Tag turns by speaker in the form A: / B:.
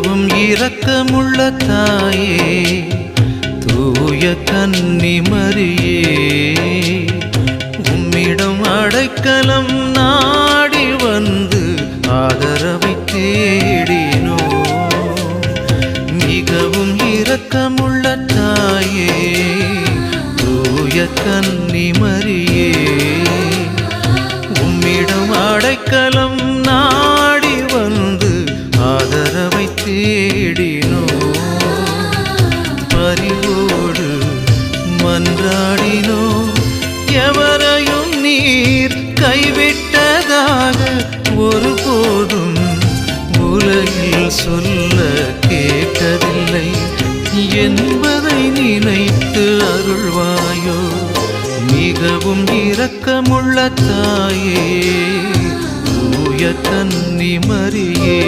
A: மிகவும் இரக்கமுள்ள தாயே, தூய கன்னி மரியே, உம்மிடம் அடைக்கலம் நாடி வந்து ஆதரவை தேடினோ. மிகவும் இரக்கமுள்ள தாயே, தூய கன்னி மரியே, உம்மிடம் அடைக்கலம் நாடி வந்து ஆதரவை தேடினோ. பரிவோடு மன்றாடினோ, எவரையும் நீர் கைவிட்டதாக ஒருபோதும் உலகில் சொல்ல கேட்டதில்லை என்பதை நினைத்து அருள்வாயோ. மிகவும் இரக்கமுள்ள தாயே, தூய கன்னி மரியே.